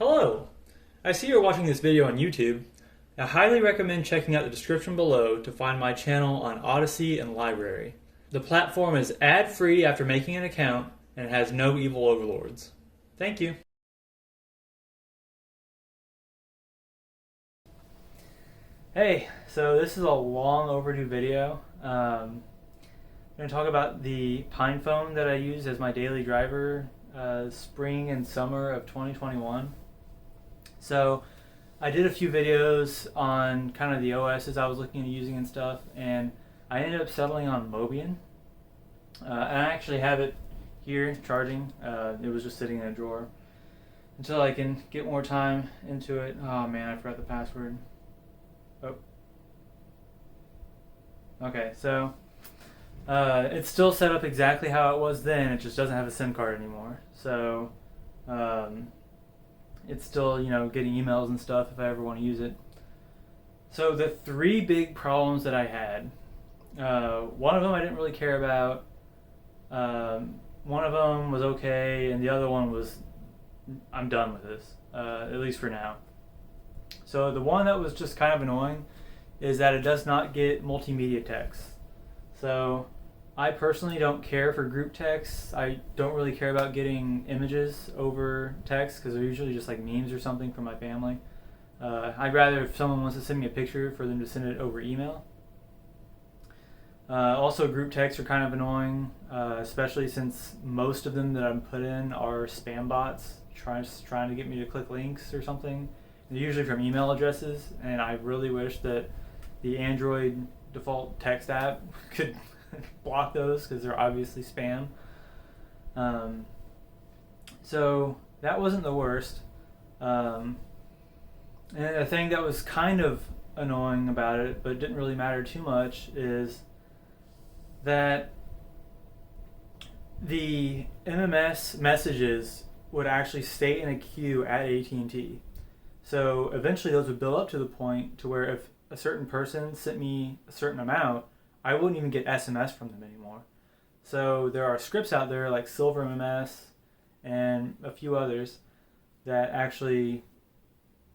Hello! I see you're watching this video on YouTube. I highly recommend checking out the description below to find my channel on Odyssey and Library. The platform is ad-free after making an account and it has no evil overlords. Thank you. Hey, so this is a long overdue video. I'm going to talk about the Pinephone that I use as my daily driver spring and summer of 2021. So I did a few videos on kind of the OSs I was looking at using and stuff, and I ended up settling on Mobian. And I actually have it here charging. It was just sitting in a drawer until I can get more time into it. Oh man, I forgot the password. Oh. Okay, so it's still set up exactly how it was then. It just doesn't have a SIM card anymore. So it's still, getting emails and stuff if I ever want to use it. So the three big problems that I had, one of them I didn't really care about. One of them was okay, and the other one was, I'm done with this, at least for now. So the one that was just kind of annoying is that it does not get multimedia text. So I personally don't care for group text. I don't really care about getting images over text because they're usually just like memes or something from my family. I'd rather if someone wants to send me a picture for them to send it over email. Also, group texts are kind of annoying, especially since most of them that I'm put in are spam bots trying to get me to click links or something. They're usually from email addresses, and I really wish that the Android default text app could block those because they're obviously spam. So that wasn't the worst. And the thing that was kind of annoying about it, but didn't really matter too much, is that the MMS messages would actually stay in a queue at AT&T. So eventually those would build up to the point to where if a certain person sent me a certain amount, I wouldn't even get SMS from them anymore. So there are scripts out there like Silver MMS and a few others that actually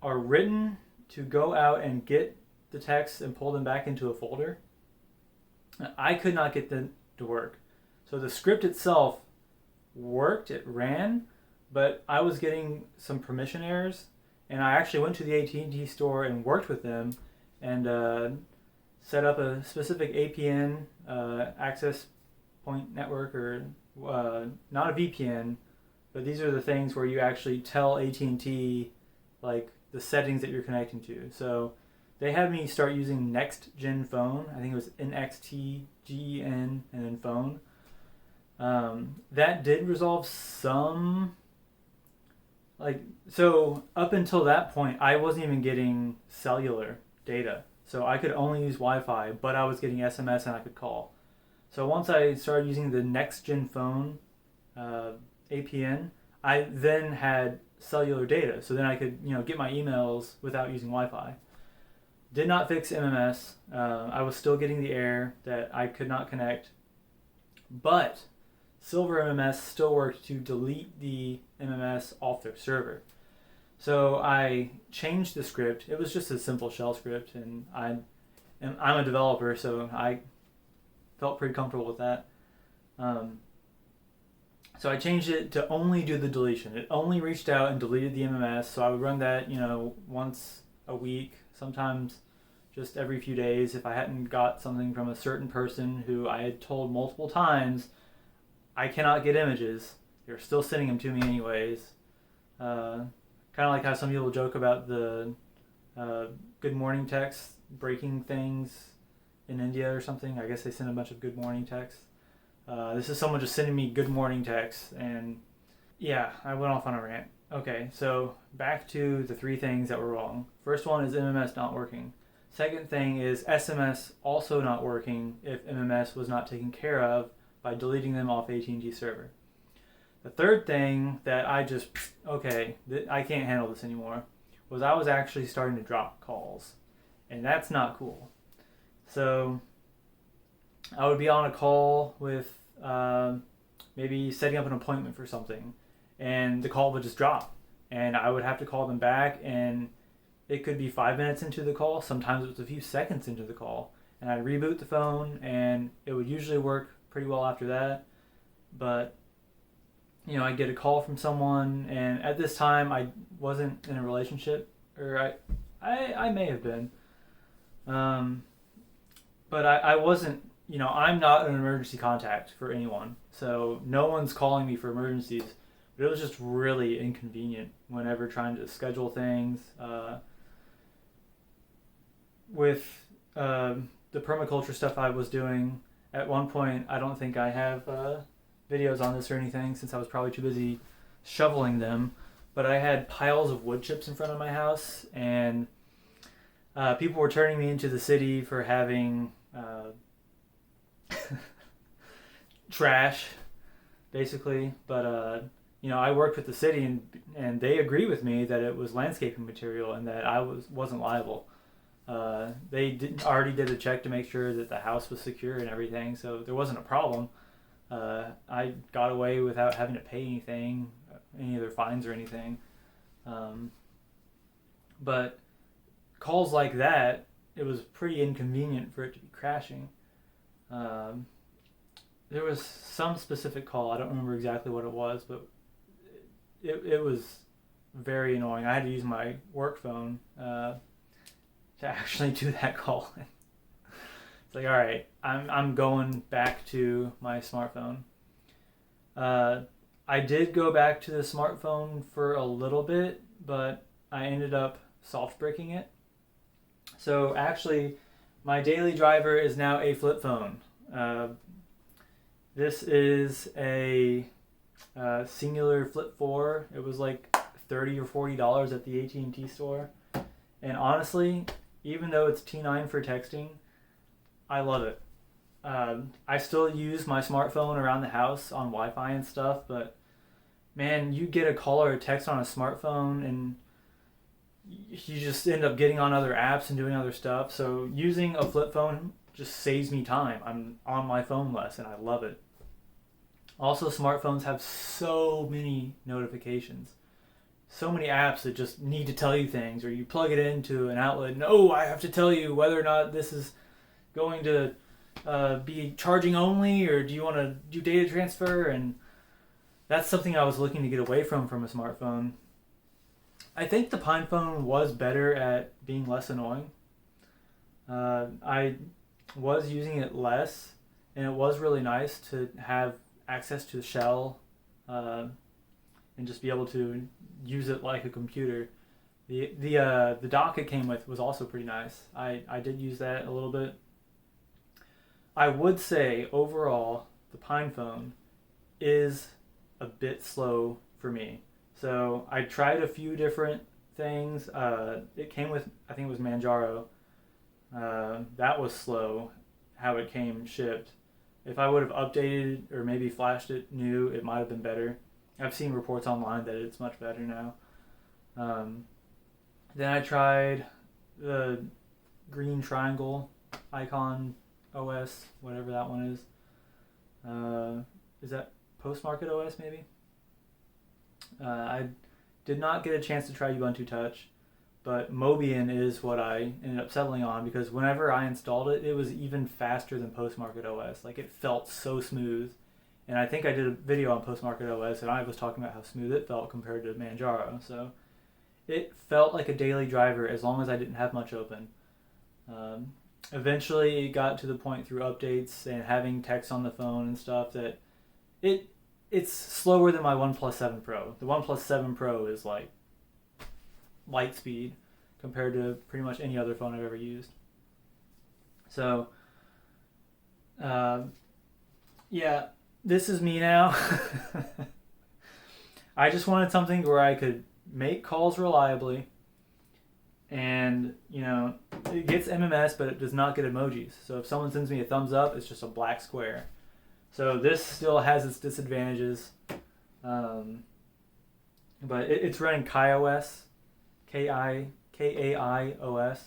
are written to go out and get the text and pull them back into a folder. I could not get them to work. So the script itself worked, it ran, but I was getting some permission errors, and I actually went to the AT&T store and worked with them and set up a specific APN access point network, or not a VPN, but these are the things where you actually tell AT&T like the settings that you're connecting to. So they had me start using Next Gen Phone. I think it was NXTGEN and then phone. That did resolve some. So up until that point, I wasn't even getting cellular data. So I could only use Wi-Fi, but I was getting SMS and I could call. So once I started using the Next Gen Phone APN, I then had cellular data. So then I could, get my emails without using Wi-Fi. Did not fix MMS. I was still getting the error that I could not connect. But Silver MMS still worked to delete the MMS off their server. So I changed the script. It was just a simple shell script, and I'm a developer, so I felt pretty comfortable with that. So I changed it to only do the deletion. It only reached out and deleted the MMS, so I would run that, once a week, sometimes just every few days if I hadn't got something from a certain person who I had told multiple times, I cannot get images. They're still sending them to me anyways. Kind of like how some people joke about the good morning text breaking things in India or something. I guess they send a bunch of good morning texts. This is someone just sending me good morning texts, and yeah, I went off on a rant. Okay, so back to the three things that were wrong. First one is MMS not working. Second thing is SMS also not working if MMS was not taken care of by deleting them off AT&T server. The third thing that I just, I can't handle this anymore, was I was actually starting to drop calls. And that's not cool. So I would be on a call with maybe setting up an appointment for something, and the call would just drop. and I would have to call them back, and it could be 5 minutes into the call. Sometimes it was a few seconds into the call, and I'd reboot the phone, and it would usually work pretty well after that. But I'd get a call from someone, and at this time I wasn't in a relationship, or I may have been, but I wasn't. I'm not an emergency contact for anyone, so no one's calling me for emergencies. But it was just really inconvenient whenever trying to schedule things. With the permaculture stuff I was doing, at one point, I don't think I have videos on this or anything, since I was probably too busy shoveling them, but I had piles of wood chips in front of my house, and people were turning me into the city for having trash, basically. But I worked with the city, and they agree with me that it was landscaping material and that I wasn't liable. They already did a check to make sure that the house was secure and everything, so there wasn't a problem. I got away without having to pay anything, any of their fines or anything. But calls like that, it was pretty inconvenient for it to be crashing. There was some specific call, I don't remember exactly what it was, but it was very annoying. I had to use my work phone to actually do that call. It's like, all right, I'm going back to my smartphone. I did go back to the smartphone for a little bit, but I ended up soft breaking it. So actually, my daily driver is now a flip phone. This is a Singular Flip 4. It was like $30 or $40 at the AT&T store. And honestly, even though it's T9 for texting, I love it. I still use my smartphone around the house on Wi-Fi and stuff, but man, you get a call or a text on a smartphone and you just end up getting on other apps and doing other stuff. So using a flip phone just saves me time. I'm on my phone less, and I love it. Also, smartphones have so many notifications. So many apps that just need to tell you things, or you plug it into an outlet and, oh, I have to tell you whether or not this is going to be charging only, or do you want to do data transfer? And that's something I was looking to get away from a smartphone. I think the Pinephone was better at being less annoying. I was using it less, and it was really nice to have access to the shell and just be able to use it like a computer. The dock it came with was also pretty nice. I did use that a little bit. I would say overall the Pinephone is a bit slow for me. So I tried a few different things. It came with, I think it was Manjaro. That was slow, how it came shipped. If I would have updated or maybe flashed it new, it might have been better. I've seen reports online that it's much better now. Then I tried the green triangle icon OS, whatever that one is. Is that Postmarket OS maybe? I did not get a chance to try Ubuntu Touch, but Mobian is what I ended up settling on, because whenever I installed it, it was even faster than Postmarket OS. Like, it felt so smooth. And I think I did a video on Postmarket OS, and I was talking about how smooth it felt compared to Manjaro. So it felt like a daily driver as long as I didn't have much open. Eventually, it got to the point through updates and having text on the phone and stuff that it's slower than my OnePlus 7 Pro. The OnePlus 7 Pro is like light speed compared to pretty much any other phone I've ever used. So, yeah, this is me now. I just wanted something where I could make calls reliably, and it gets MMS, but it does not get emojis. So if someone sends me a thumbs up, it's just a black square. So this still has its disadvantages, but it's running KaiOS, KaiOS.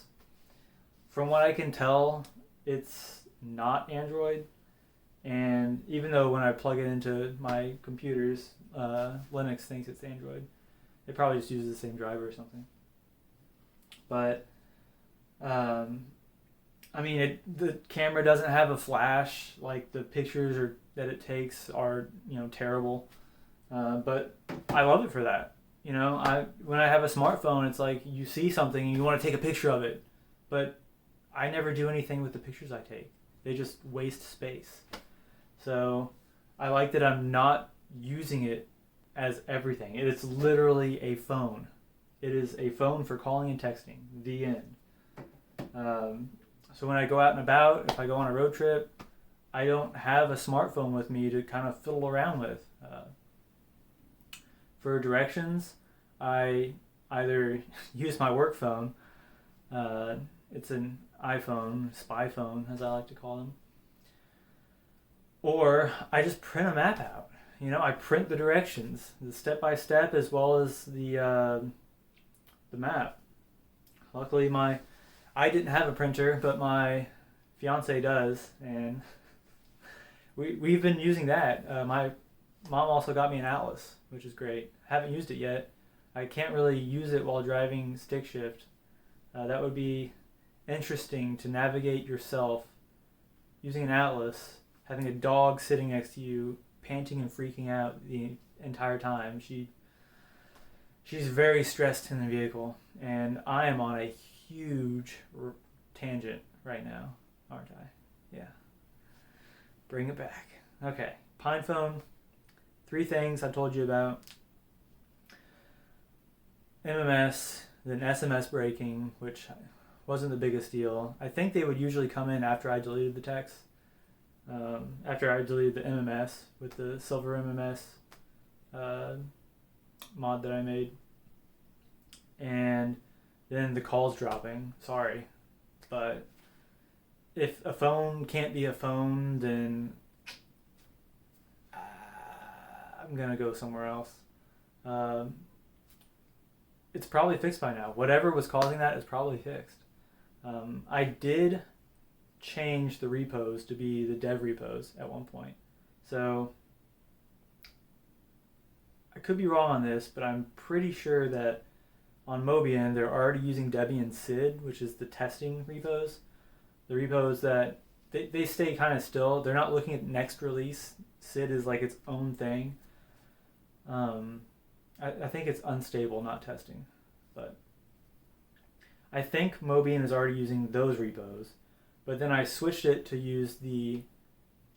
From what I can tell, it's not Android, and even though when I plug it into my computers, Linux thinks it's Android. It probably just uses the same driver or something. But, I mean, the camera doesn't have a flash. Like, the pictures that it takes are, terrible. But I love it for that. When I have a smartphone, it's like you see something and you want to take a picture of it. But I never do anything with the pictures I take. They just waste space. So I like that I'm not using it as everything. It's literally a phone. It is a phone for calling and texting. The end. So when I go out and about, if I go on a road trip, I don't have a smartphone with me to kind of fiddle around with. For directions, I either use my work phone. It's an iPhone, spy phone, as I like to call them. Or I just print a map out. I print the directions, the step-by-step, as well as the map. Luckily, I didn't have a printer, but my fiance does, and we've been using that. My mom also got me an atlas, which is great. Haven't used it yet. I can't really use it while driving stick shift. That would be interesting to navigate yourself using an atlas, having a dog sitting next to you, panting and freaking out the entire time. She's very stressed in the vehicle, and I am on a huge tangent right now, aren't I? Yeah. Bring it back. Okay. Pinephone. 3 things I told you about. MMS, then SMS breaking, which wasn't the biggest deal. I think they would usually come in after I deleted the text. After I deleted the MMS with the Silver MMS mod that I made. And then the calls dropping. Sorry. But if a phone can't be a phone, then I'm going to go somewhere else. It's probably fixed by now. Whatever was causing that is probably fixed. I did change the repos to be the dev repos at one point. So I could be wrong on this, but I'm pretty sure that on Mobian they're already using Debian SID, which is the testing repos. The repos that they stay kind of still. They're not looking at next release. SID is like its own thing. I think it's unstable, not testing. But I think Mobian is already using those repos. But then I switched it to use the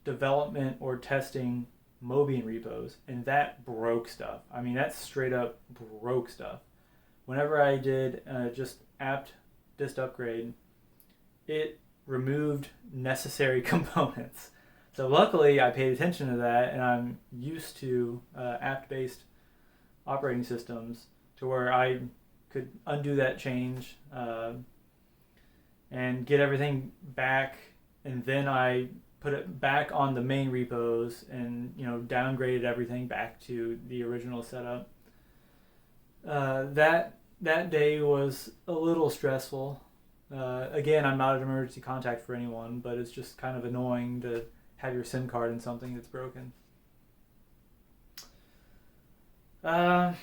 development or testing Mobian repos, and that broke stuff. I mean, that straight up broke stuff. Whenever I did just apt dist upgrade, it removed necessary components. So luckily I paid attention to that, and I'm used to apt-based operating systems to where I could undo that change and get everything back, and then I put it back on the main repos and downgraded everything back to the original setup. That day was a little stressful. Again, I'm not an emergency contact for anyone, but it's just kind of annoying to have your SIM card in something that's broken. But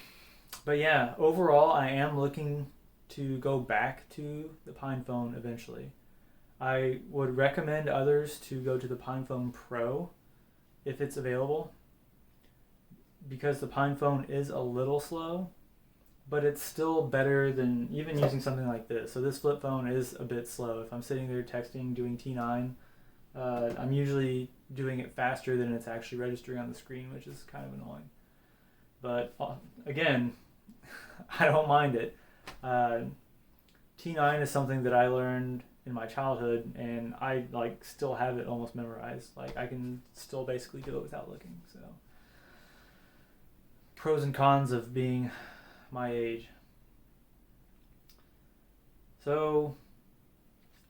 yeah, overall, I am looking to go back to the Pinephone eventually. I would recommend others to go to the Pinephone Pro if it's available, because the Pinephone is a little slow, but it's still better than even using something like this. So this flip phone is a bit slow. If I'm sitting there texting, doing T9, I'm usually doing it faster than it's actually registering on the screen, which is kind of annoying. But again, I don't mind it. T9 is something that I learned in my childhood, and I still have it almost memorized. I can still basically do it without looking. So pros and cons of being my age. So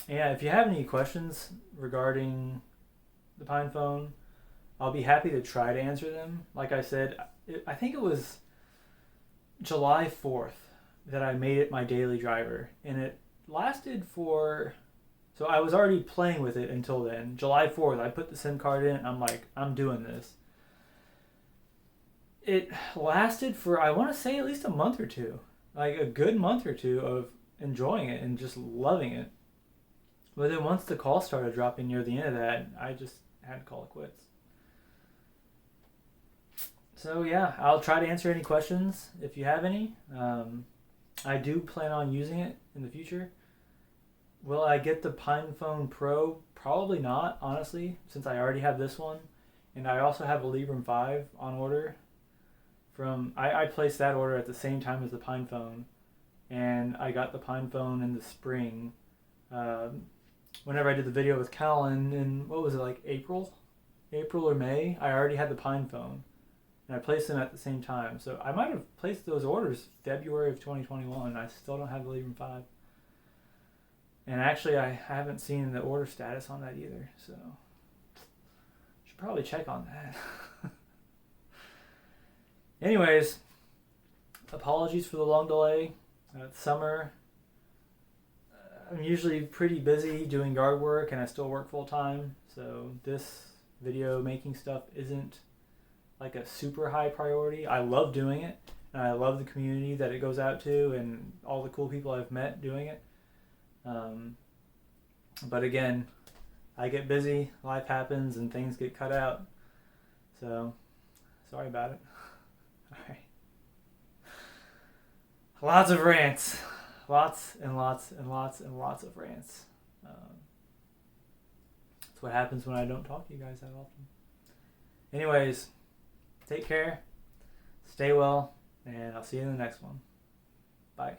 yeah, if you have any questions regarding the Pinephone, I'll be happy to try to answer them. Like I said, I think it was July 4th that I made it my daily driver, and it lasted for, so I was already playing with it until then. July 4th, I put the SIM card in, and I'm like, I'm doing this. it lasted for, I want to say, at least a month or two. Like a good month or two of enjoying it and just loving it. But then once the calls started dropping near the end of that, I just had to call it quits. So yeah, I'll try to answer any questions if you have any. I do plan on using it in the future. Will I get the Pinephone Pro? Probably not, honestly, since I already have this one. And I also have a Librem 5 on order. I placed that order at the same time as the Pinephone. And I got the Pinephone in the spring. Whenever I did the video with Callan in, what was it, like April or May, I already had the Pinephone. And I placed them at the same time. So I might have placed those orders February of 2021. I still don't have the Librem 5. And actually, I haven't seen the order status on that either. So should probably check on that. Anyways, apologies for the long delay. It's summer. I'm usually pretty busy doing yard work, and I still work full time. So this video making stuff isn't like a super high priority. I love doing it, and I love the community that it goes out to, and all the cool people I've met doing it. But again, I get busy, life happens, and things get cut out. So, sorry about it. Alright. Lots of rants. Lots and lots and lots and lots of rants. That's what happens when I don't talk to you guys that often. Anyways, take care, stay well, and I'll see you in the next one. Bye.